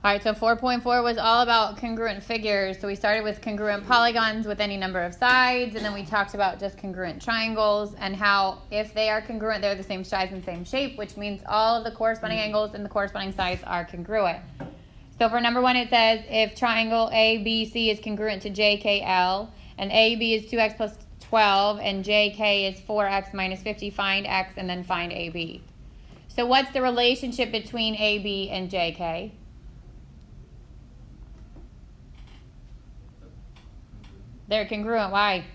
All right, so 4.4 was all about congruent figures. So we started with congruent polygons with any number of sides, and then we talked about just congruent triangles and how if they are congruent, they're the same size and same shape, which means all of the corresponding angles and the corresponding sides are congruent. So for number 1, it says if triangle ABC is congruent to JKL, and AB is 2x plus 12, and JK is 4x minus 50, find x and then find AB. So what's the relationship between AB and JK? They're congruent. Why?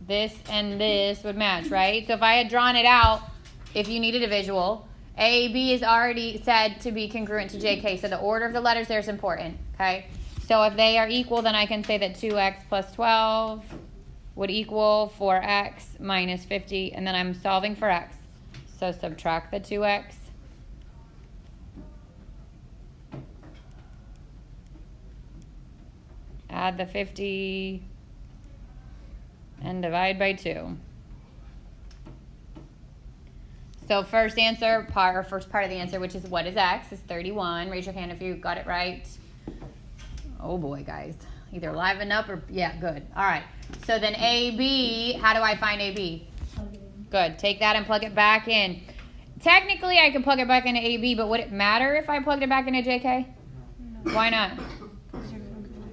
This and this would match, right? So if I had drawn it out, if you needed a visual, AB is already said to be congruent to JK. So the order of the letters there is important, okay? So if they are equal, then I can say that 2x plus 12 would equal 4x minus 50, and then I'm solving for x. So subtract the 2x. Add the 50 and divide by 2. So first answer, first part of the answer, which is what is x, is 31. Raise your hand if you got it right. Oh boy, guys. Either liven up or, yeah, good. All right. So then AB, how do I find AB? Good. Take that and plug it back in. Technically, I could plug it back into AB, but would it matter if I plugged it back into JK? No. Why not?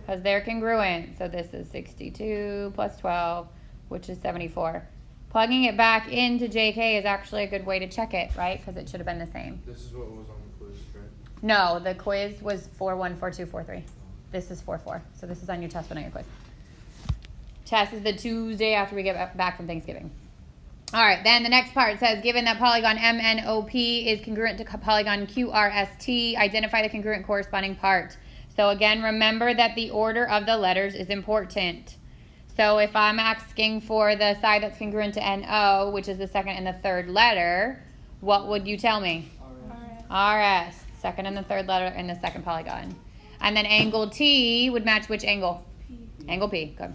Because they're congruent. So this is 62 plus 12, which is 74. Plugging it back into JK is actually a good way to check it, right? Because it should have been the same. This is what was on the quiz, right? No, the quiz was 4-1, 4-2, 4-3. This is 4-4. So this is on your test, but not your quiz. Test is the Tuesday after we get back from Thanksgiving. All right, then the next part says, given that polygon MNOP is congruent to polygon QRST, identify the congruent corresponding part. So again, remember that the order of the letters is important. So if I'm asking for the side that's congruent to NO, which is the second and the third letter, what would you tell me? RS, second and the third letter in the second polygon. And then angle T would match which angle? P. Angle P, good.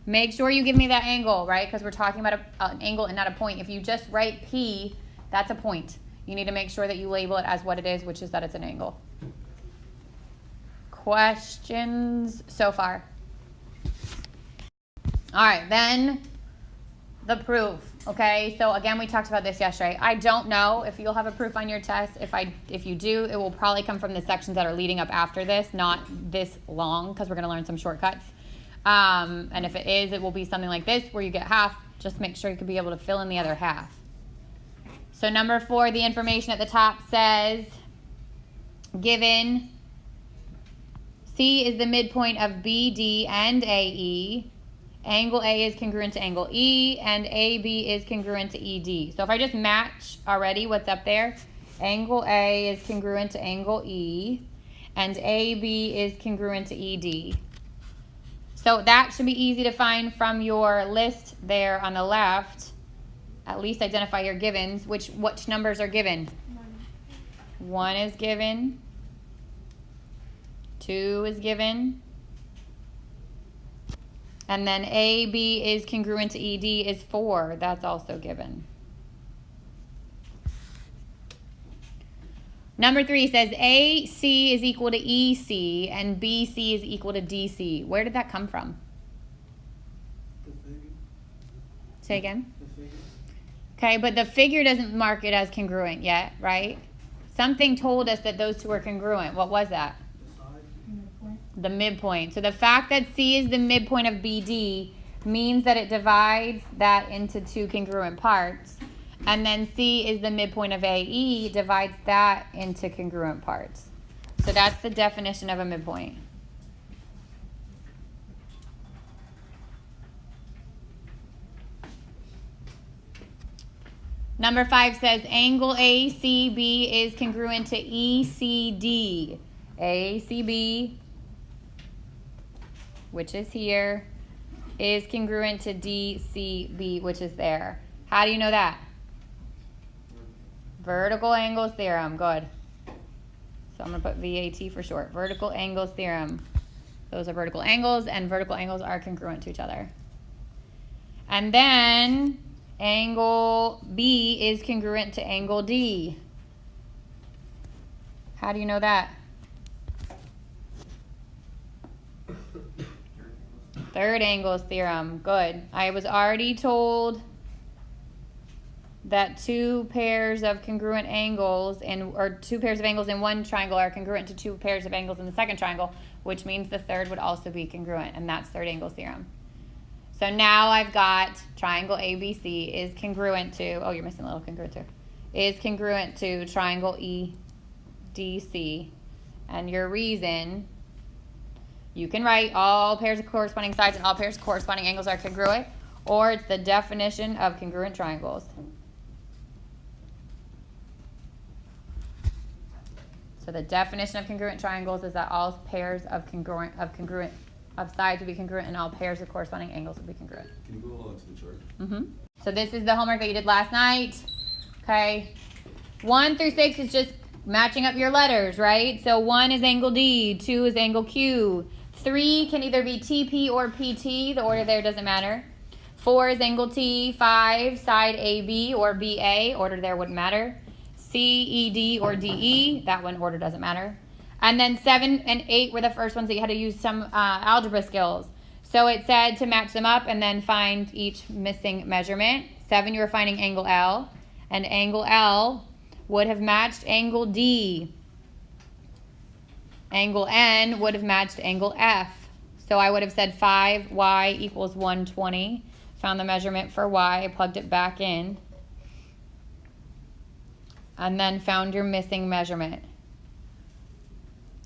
Make sure you give me that angle, right? Because we're talking about an angle and not a point. If you just write P, that's a point. You need to make sure that you label it as what it is, which is that it's an angle. Questions so far? All right, then the proof, okay? So again, we talked about this yesterday. I don't know if you'll have a proof on your test. If you do, it will probably come from the sections that are leading up after this, not this long, because we're going to learn some shortcuts. And if it is, it will be something like this, where you get half. Just make sure you can be able to fill in the other half. So number 4, the information at the top says, given C is the midpoint of BD and AE, angle A is congruent to angle E, and AB is congruent to ED. So if I just match already what's up there, angle A is congruent to angle E, and AB is congruent to ED. So that should be easy to find from your list there on the left. At least identify your givens. Which numbers are given? 1 is given. 2 is given. And then AB is congruent to ED is 4. That's also given. Number 3 says AC is equal to EC and BC is equal to DC. Where did that come from? The figure. Say again? The figure. Okay, but the figure doesn't mark it as congruent yet, right? Something told us that those two are congruent. What was that? The side. Midpoint. The midpoint. So the fact that C is the midpoint of BD means that it divides that into two congruent parts. And then C is the midpoint of AE, divides that into congruent parts. So that's the definition of a midpoint. Number 5 says angle ACB is congruent to ECD. ACB, which is here, is congruent to DCB, which is there. How do you know that? Vertical angles theorem. Good. So I'm going to put VAT for short. Vertical angles theorem. Those are vertical angles, and vertical angles are congruent to each other. And then angle B is congruent to angle D. How do you know that? Third angles theorem. Good. I was already told that two pairs of congruent angles or two pairs of angles in one triangle are congruent to two pairs of angles in the second triangle, which means the third would also be congruent, and that's third angles theorem. So now I've got triangle ABC is congruent to, oh, you're missing a little congruent too, is congruent to triangle EDC. And your reason, you can write all pairs of corresponding sides and all pairs of corresponding angles are congruent, or it's the definition of congruent triangles. So the definition of congruent triangles is that all pairs of sides would be congruent and all pairs of corresponding angles would be congruent. Can you go on to the chart? Mm-hmm. So this is the homework that you did last night. Okay. 1 through 6 is just matching up your letters, right? So 1 is angle D, 2 is angle Q. 3 can either be TP or PT. The order there doesn't matter. 4 is angle T. 5, side AB or BA. Order there wouldn't matter. C, ED, or DE. That one order doesn't matter. And then 7 and 8 were the first ones that you had to use some algebra skills. So it said to match them up and then find each missing measurement. 7, you were finding angle L. And angle L would have matched angle D. Angle N would have matched angle F. So I would have said 5y equals 120. Found the measurement for y, plugged it back in. And then found your missing measurement.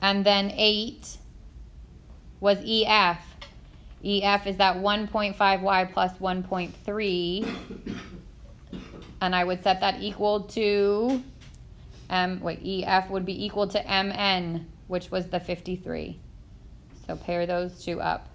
And then 8 was EF. EF is that 1.5y plus 1.3. And I would set that equal to, EF would be equal to MN, which was the 53. So pair those two up.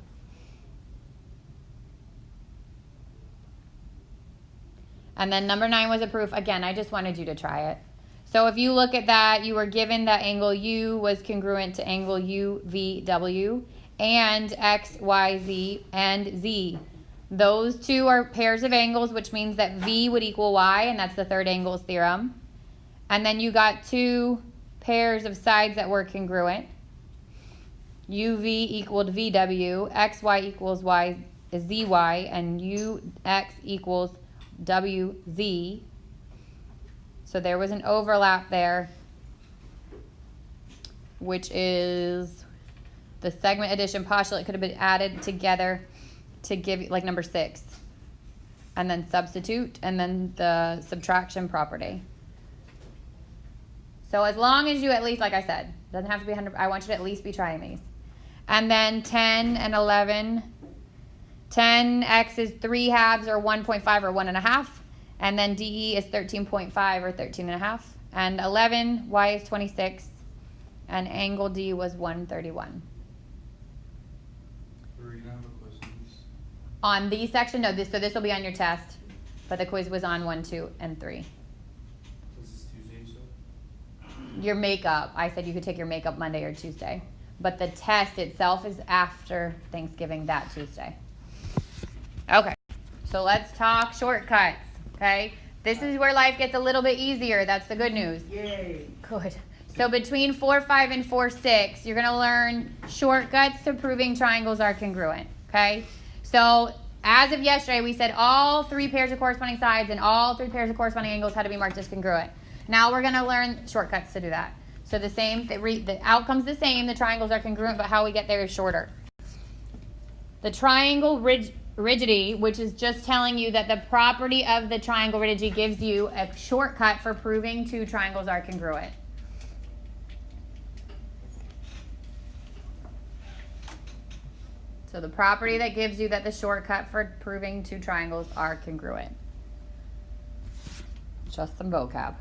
And then number 9 was a proof. Again, I just wanted you to try it. So if you look at that, you were given that angle U was congruent to angle UVW and X, Y, Z, and Z. Those two are pairs of angles, which means that V would equal Y, and that's the third angles theorem. And then you got two pairs of sides that were congruent. UV equaled VW, XY equals Y is ZY, and UX equals WZ. So there was an overlap there, which is the segment addition postulate could have been added together to give you, like number 6. And then substitute, and then the subtraction property. So as long as you at least, like I said, doesn't have to be 100, I want you to at least be trying these. And then 10 and 11. 10x is 3 halves or 1.5 or 1.5. And then DE is 13.5 or 13.5. And 11, Y is 26. And angle D was 131. On the section, no, so this will be on your test. But the quiz was on 1, 2, and 3. This is Tuesday, so? Your makeup, I said you could take your makeup Monday or Tuesday. But the test itself is after Thanksgiving that Tuesday. Okay, so let's talk shortcuts, okay? This is where life gets a little bit easier. That's the good news. Yay. Good. So between 4-5 and 4-6, you're going to learn shortcuts to proving triangles are congruent, okay? So as of yesterday, we said all 3 pairs of corresponding sides and all 3 pairs of corresponding angles had to be marked as congruent. Now we're going to learn shortcuts to do that. So the same, the outcome's the same, the triangles are congruent, but how we get there is shorter. The triangle rigidity, which is just telling you that the property of the triangle rigidity gives you a shortcut for proving 2 triangles are congruent. So the property that gives you that the shortcut for proving 2 triangles are congruent. Just some vocab.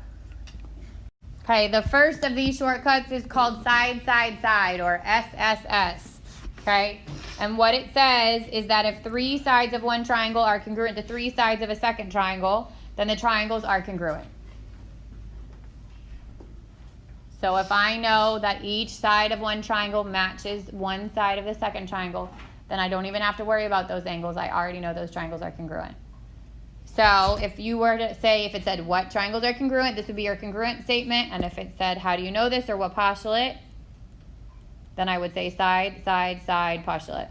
Okay, the first of these shortcuts is called side, side, side, or SSS. Okay, and what it says is that if 3 sides of one triangle are congruent to 3 sides of a second triangle, then the triangles are congruent. So if I know that each side of one triangle matches one side of the second triangle, then I don't even have to worry about those angles. I already know those triangles are congruent. So if you were to say, if it said what triangles are congruent, this would be your congruent statement. And if it said how do you know this or what postulate, then I would say side, side, side postulate.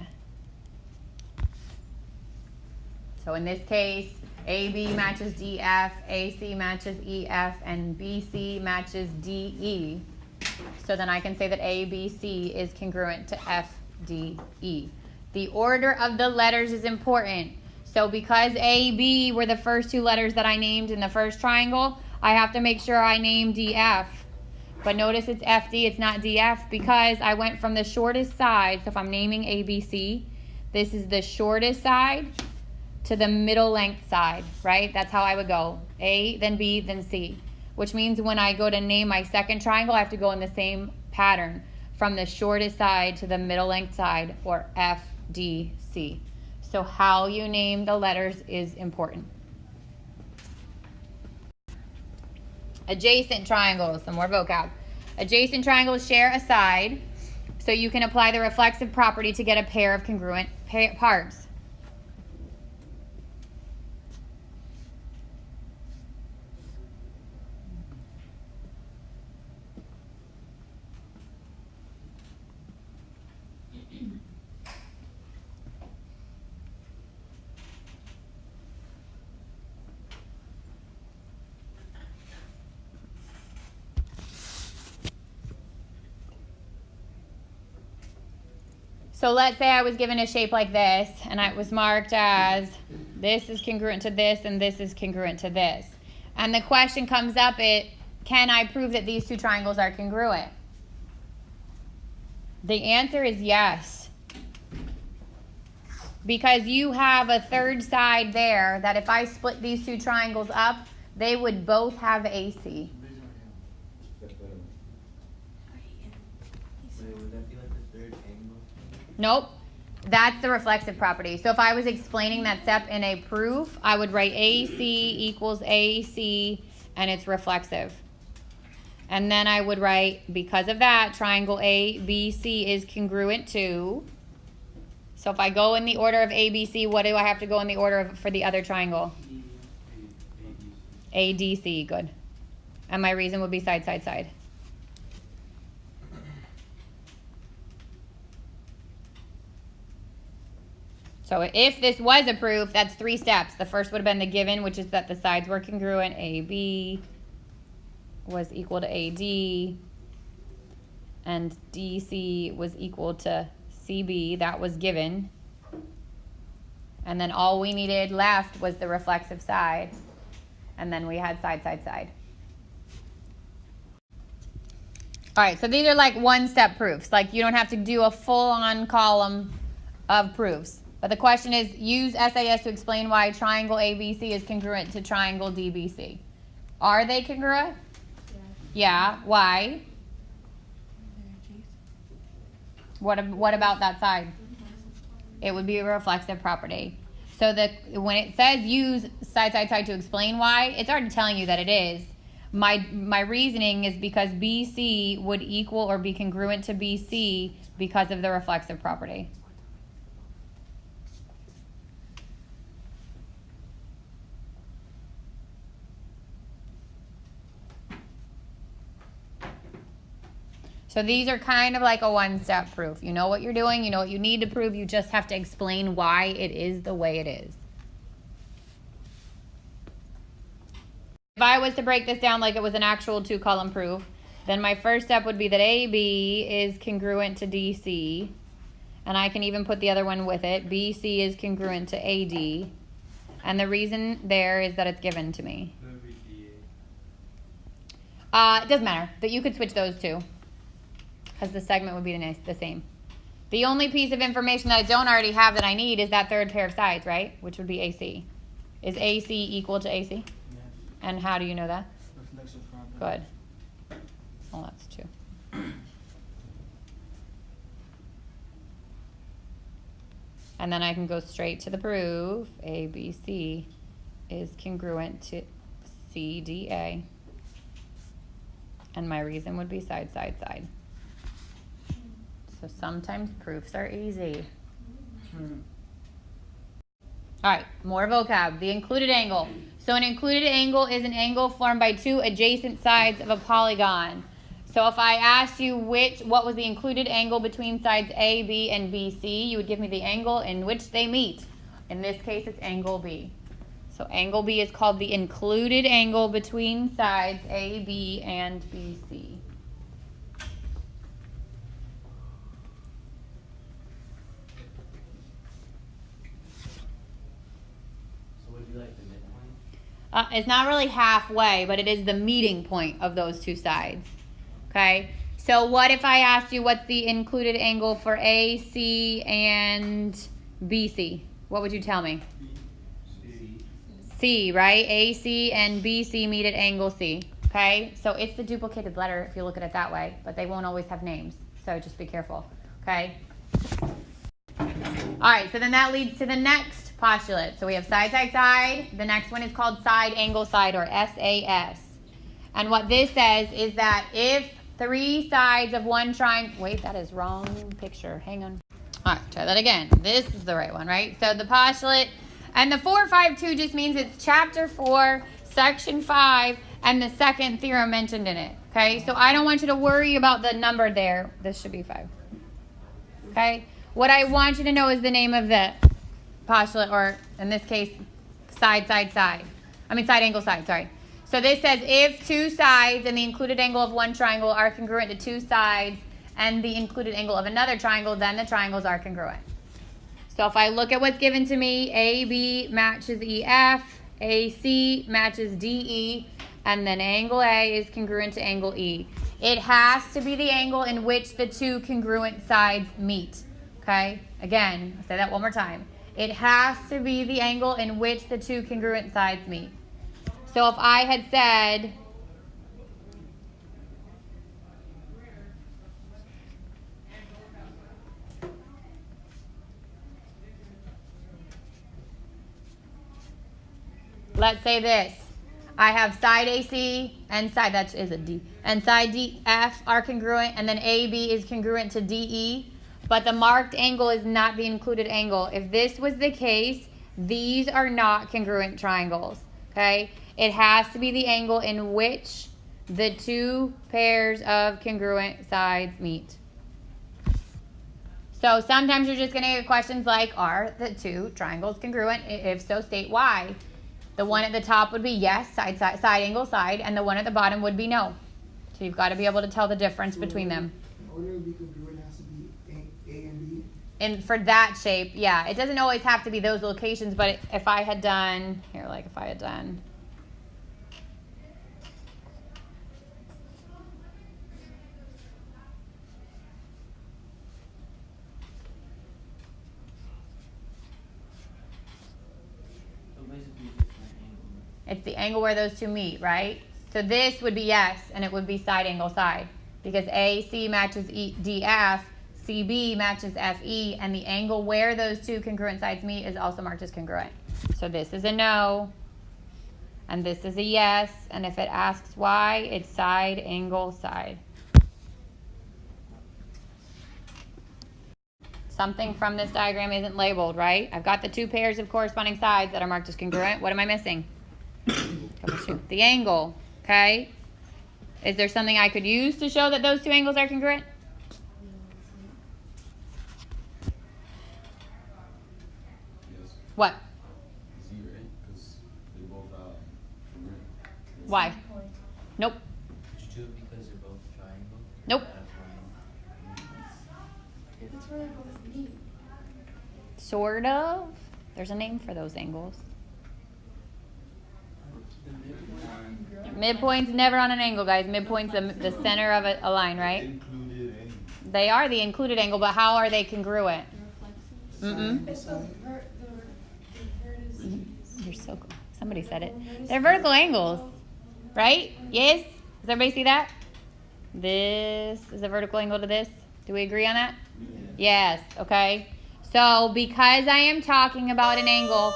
So in this case, AB matches DF, AC matches EF, and BC matches DE. So then I can say that ABC is congruent to FDE. The order of the letters is important. So because AB were the first two letters that I named in the first triangle, I have to make sure I name DF. But notice it's FD, it's not DF, because I went from the shortest side. So if I'm naming ABC, this is the shortest side to the middle length side, right? That's how I would go. A, then B, then C. Which means when I go to name my second triangle, I have to go in the same pattern from the shortest side to the middle length side, or FDC. So how you name the letters is important. Adjacent triangles, some more vocab. Adjacent triangles share a side, so you can apply the reflexive property to get a pair of congruent parts. So let's say I was given a shape like this, and it was marked as this is congruent to this, and this is congruent to this. And the question comes up, can I prove that these two triangles are congruent? The answer is yes. Because you have a third side there that if I split these two triangles up, they would both have AC. Nope, that's the reflexive property. So if I was explaining that step in a proof, I would write AC equals AC, and it's reflexive. And then I would write, because of that, triangle ABC is congruent to. So if I go in the order of ABC, what do I have to go in the order of for the other triangle? ADC, good. And my reason would be side, side, side. So if this was a proof, that's 3 steps. The first would have been the given, which is that the sides were congruent. AB was equal to AD, and DC was equal to CB. That was given. And then all we needed left was the reflexive side. And then we had side, side, side. All right, so these are like one-step proofs. Like you don't have to do a full-on column of proofs. But the question is, use SAS to explain why triangle ABC is congruent to triangle DBC. Are they congruent? Yeah. Why? What about that side? It would be a reflexive property. So when it says use side, side, side to explain why, it's already telling you that it is. My reasoning is because BC would equal or be congruent to BC because of the reflexive property. So these are kind of like a one-step proof. You know what you're doing, you know what you need to prove, you just have to explain why it is the way it is. If I was to break this down like it was an actual 2-column proof, then my first step would be that AB is congruent to DC, and I can even put the other one with it. BC is congruent to AD, and the reason there is that it's given to me. It doesn't matter, but you could switch those two, because the segment would be the same. The only piece of information that I don't already have that I need is that third pair of sides, right? Which would be AC. Is AC equal to AC? Yes. And how do you know that? Reflexive property. Good. Well, that's 2. And then I can go straight to the proof. ABC is congruent to CDA. And my reason would be side, side, side. So sometimes proofs are easy. All right, more vocab. The included angle. So an included angle is an angle formed by two adjacent sides of a polygon. So if I asked you what was the included angle between sides A, B, and BC, you would give me the angle in which they meet. In this case, it's angle B. So angle B is called the included angle between sides A, B, and BC. It's not really halfway, but it is the meeting point of those two sides. Okay? So what if I asked you what's the included angle for AC and BC? What would you tell me? C, right? AC and BC meet at angle C. Okay? So it's the duplicated letter if you look at it that way, but they won't always have names. So just be careful. Okay? All right, so then that leads to the next postulate. So we have side, side, side. The next one is called side, angle, side, or SAS. And what this says is that if three sides of one triangle... Wait, that is wrong picture. Hang on. All right, try that again. This is the right one, right? So the postulate... And the 452 just means it's chapter 4, section 5, and the second theorem mentioned in it. Okay? So I don't want you to worry about the number there. This should be 5. Okay? What I want you to know is the name of the postulate, or in this case, side, side, side. I mean side, angle, side, sorry. So this says if two sides and the included angle of one triangle are congruent to two sides and the included angle of another triangle, then the triangles are congruent. So if I look at what's given to me, AB matches EF, AC matches DE, and then angle A is congruent to angle E. It has to be the angle in which the two congruent sides meet. Okay? Again, I'll say that one more time. It has to be the angle in which the two congruent sides meet. So if I had said, let's say this. I have side AC and side, that is a D, and side DF are congruent, and then AB is congruent to DE. But the marked angle is not the included angle. If this was the case, these are not congruent triangles, okay? It has to be the angle in which the two pairs of congruent sides meet. So sometimes you're just going to get questions like, are the two triangles congruent? If so, state why. The one at the top would be yes, side, side, side, angle, side, and the one at the bottom would be no. So you've got to be able to tell the difference between them. In order to be congruent, it has to be A and B. And for that shape, yeah, it doesn't always have to be those locations, but if I had done, here, like if I had done, it's the angle where those two meet, right? So this would be yes, and it would be side, angle, side, because AC matches DF, CB matches FE, and the angle where those two congruent sides meet is also marked as congruent. So this is a no, and this is a yes, and if it asks why, it's side, angle, side. Something from this diagram isn't labeled, right? I've got the two pairs of corresponding sides that are marked as congruent. What am I missing? The angle, okay? Is there something I could use to show that those two angles are congruent? Yes. What? Z, right? Because they both congruent. Why? Nope. Did you do it because they're both triangle? Nope. That's where they both meet. Sort of. There's a name for those angles. Midpoint's never on an angle, guys. Midpoint's the center of a line, right? Included angle. They are the included angle, but how are they congruent? It's the vert is You're so cool. Somebody said it. They're vertical angles, right? Yes? Does everybody see that? This is a vertical angle to this. Do we agree on that? Yes. Okay. So because I am talking about an angle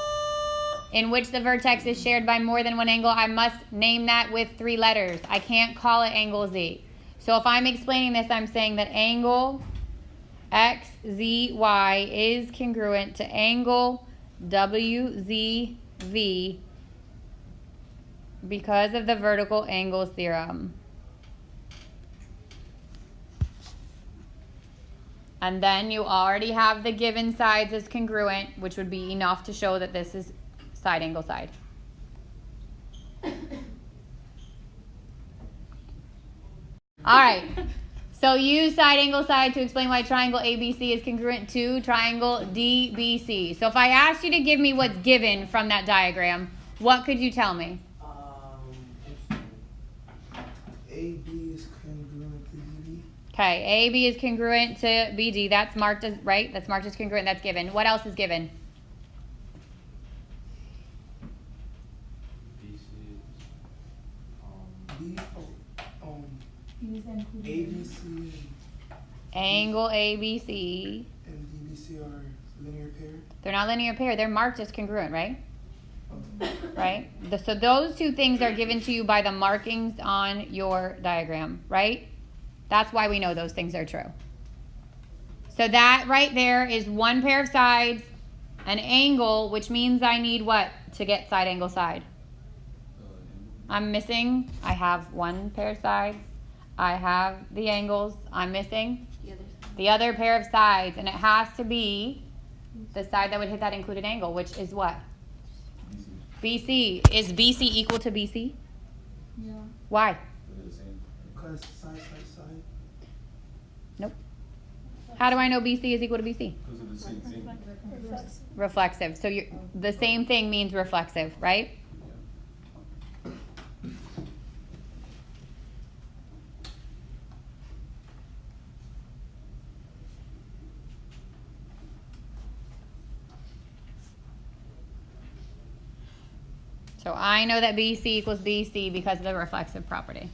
in which the vertex is shared by more than one angle, I must name that with 3 letters. I can't call it angle Z. So if I'm explaining this, I'm saying that angle XZY is congruent to angle WZV because of the vertical angles theorem. And then you already have the given sides as congruent, which would be enough to show that this is side angle side. All right. So use side angle side to explain why triangle ABC is congruent to triangle DBC. So if I asked you to give me what's given from that diagram, what could you tell me? AB is congruent to DB. Okay, AB is congruent to BD. That's marked as, right? That's marked as congruent. That's given. What else is given? B, ABC Angle ABC. and DBC are linear pair. They're not linear pair. They're marked as congruent, right? Okay. Right? So those two things are given to you by the markings on your diagram, right? That's why we know those things are true. So that right there is one pair of sides, an angle, which means I need what to get side angle side? I'm missing. I have one pair of sides. I have the angles. I'm missing the other pair of sides, and it has to be the side that would hit that included angle, which is what? BC. Is BC equal to BC? Yeah. Why? Because side. Nope. How do I know BC is equal to BC? Because of the same thing. Reflexive. So the same thing means reflexive, right? So I know that BC equals BC because of the reflexive property.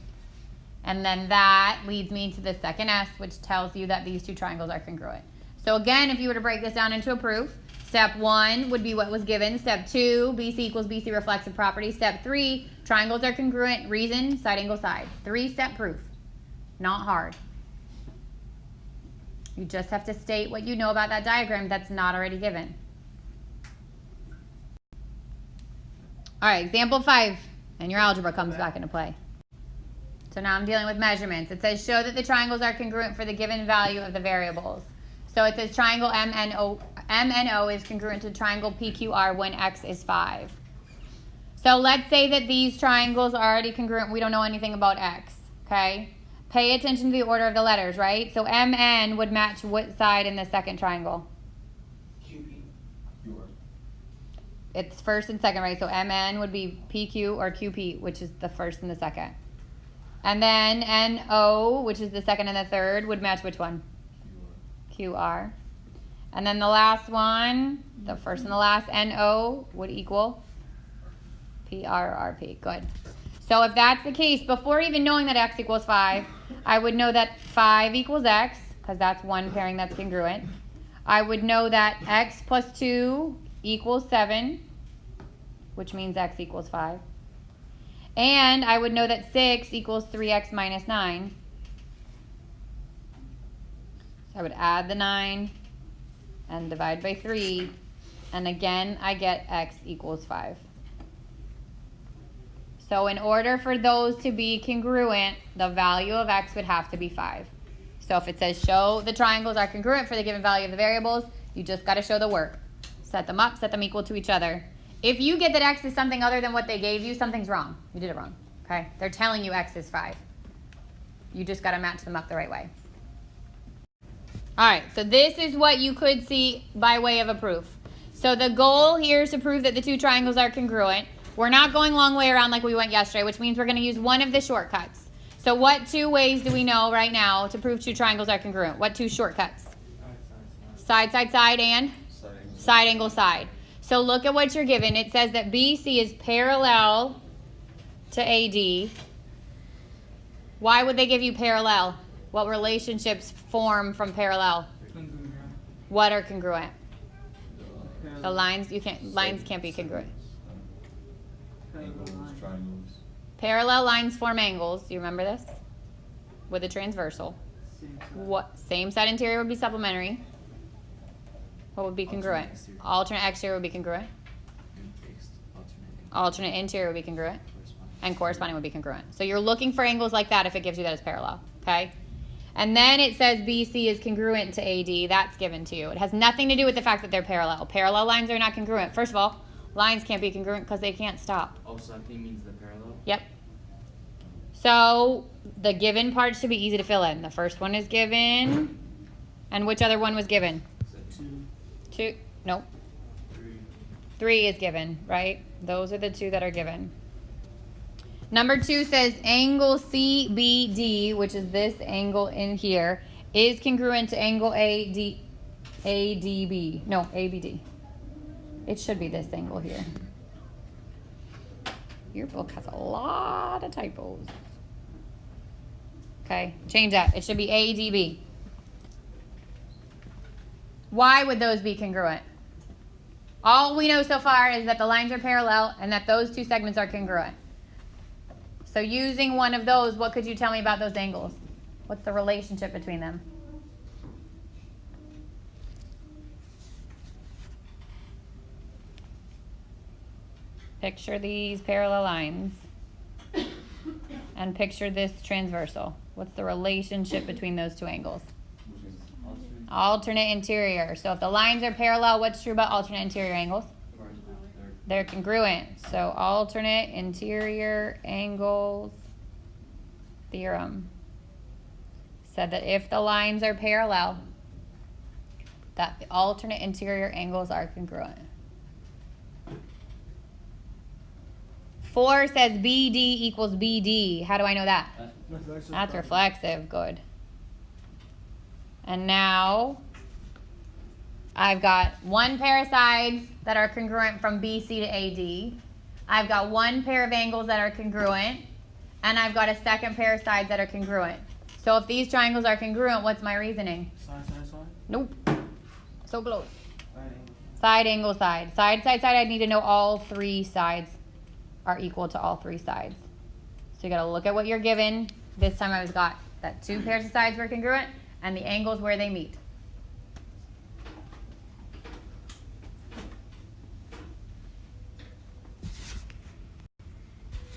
And then that leads me to the second S, which tells you that these two triangles are congruent. So again, if you were to break this down into a proof, step 1 would be what was given. Step 2, BC equals BC reflexive property. Step 3, triangles are congruent. Reason, side angle side. 3-step proof. Not hard. You just have to state what you know about that diagram that's not already given. All right, example 5, and your algebra comes back into play. So now I'm dealing with measurements. It says show that the triangles are congruent for the given value of the variables. So it says triangle MNO is congruent to triangle PQR when x is 5. So let's say that these triangles are already congruent. We don't know anything about x, okay? Pay attention to the order of the letters, right? So MN would match what side in the second triangle? It's first and second, right? So MN would be PQ or QP, which is the first and the second. And then NO, which is the second and the third, would match which one? QR. And then the last one, the first and the last, NO, would equal PR or RP. Good. So if that's the case, before even knowing that x equals 5, I would know that 5 equals x, because that's one pairing that's congruent. I would know that x plus 2 equals 7, which means x equals 5. And I would know that 6 equals 3x minus 9. So I would add the 9 and divide by 3. And again, I get x equals 5. So in order for those to be congruent, the value of x would have to be 5. So if it says show the triangles are congruent for the given value of the variables, you just got to show the work. Set them up, set them equal to each other. If you get that x is something other than what they gave you, something's wrong. You did it wrong, okay? They're telling you x is 5. You just got to match them up the right way. All right, so this is what you could see by way of a proof. So the goal here is to prove that the two triangles are congruent. We're not going long way around like we went yesterday, which means we're going to use one of the shortcuts. So what 2 ways do we know right now to prove two triangles are congruent? What 2 shortcuts? Side, and side angle side. So look at what you're given. It says that BC is parallel to AD. Why would they give you parallel? What relationships form from parallel? What are congruent? The lines can't be congruent. Angles, triangles. Parallel lines form angles. Do you remember this? With a transversal. What same side interior would be supplementary. What would be congruent? Alternate exterior. Alternate exterior would be congruent. And fixed alternate. Alternate interior would be congruent. Corresponding. And corresponding would be congruent. So you're looking for angles like that if it gives you that as parallel. Okay? And then it says BC is congruent to AD. That's given to you. It has nothing to do with the fact that they're parallel. Parallel lines are not congruent. First of all, lines can't be congruent because they can't stop. Oh, so that thing means the parallel? Yep. So the given parts should be easy to fill in. The first one is given. And which other one was given? Two. Nope. 3 is given, right? Those are the two that are given. Number 2 says angle CBD, which is this angle in here, is congruent to angle ADB. No, ABD. It should be this angle here. Your book has a lot of typos. Okay, change that. It should be ADB. Why would those be congruent? All we know so far is that the lines are parallel and that those two segments are congruent. So using one of those, what could you tell me about those angles? What's the relationship between them? Picture these parallel lines and picture this transversal. What's the relationship between those two angles? Which is alternate. Alternate interior. So if the lines are parallel, what's true about alternate interior angles? They're congruent. So alternate interior angles theorem said that if the lines are parallel, that the alternate interior angles are congruent. 4 says BD equals BD. How do I know that? That's reflexive. Good. And now I've got one pair of sides that are congruent from BC to AD. I've got one pair of angles that are congruent. And I've got a second pair of sides that are congruent. So if these triangles are congruent, what's my reasoning? Side, side, side. Nope. So close. Side Side, angle, angle. side. Side, side, side. I need to know all three sides are equal to all three sides. So you got to look at what you're given. This time I've got that 2 pairs of sides were congruent and the angles where they meet.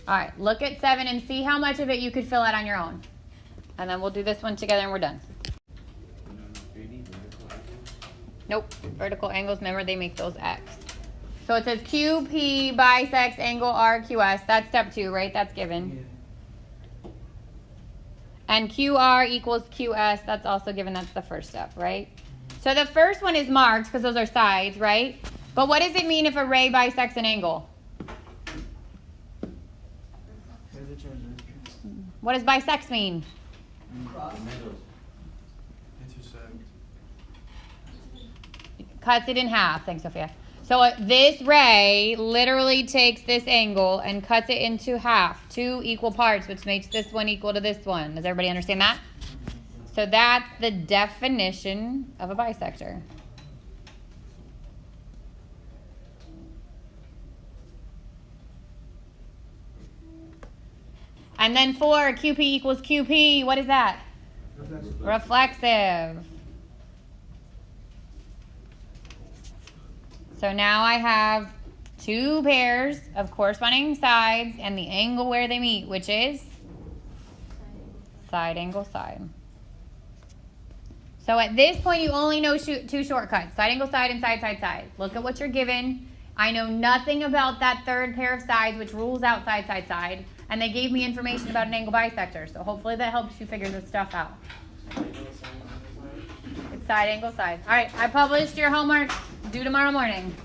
All right, look at 7 and see how much of it you could fill out on your own. And then we'll do this one together and we're done. Nope, vertical angles, remember they make those X. So it says QP bisects angle RQS. That's step 2, right? That's given. And QR equals QS. That's also given. That's the first step, right? So the first one is marked because those are sides, right? But what does it mean if a ray bisects an angle? What does bisects mean? Intersect. Cuts it in half. Thanks, Sophia. So this ray literally takes this angle and cuts it into half, 2 equal parts, which makes this one equal to this one. Does everybody understand that? So that's the definition of a bisector. And then 4, QP equals QP. What is that? Reflexive. So now I have 2 pairs of corresponding sides and the angle where they meet, which is side angle side. So at this point, you only know 2 shortcuts, side angle side and side side side. Look at what you're given. I know nothing about that third pair of sides, which rules out side side side. And they gave me information about an angle bisector. So hopefully that helps you figure this stuff out. It's side angle side. All right, I published your homework due tomorrow morning.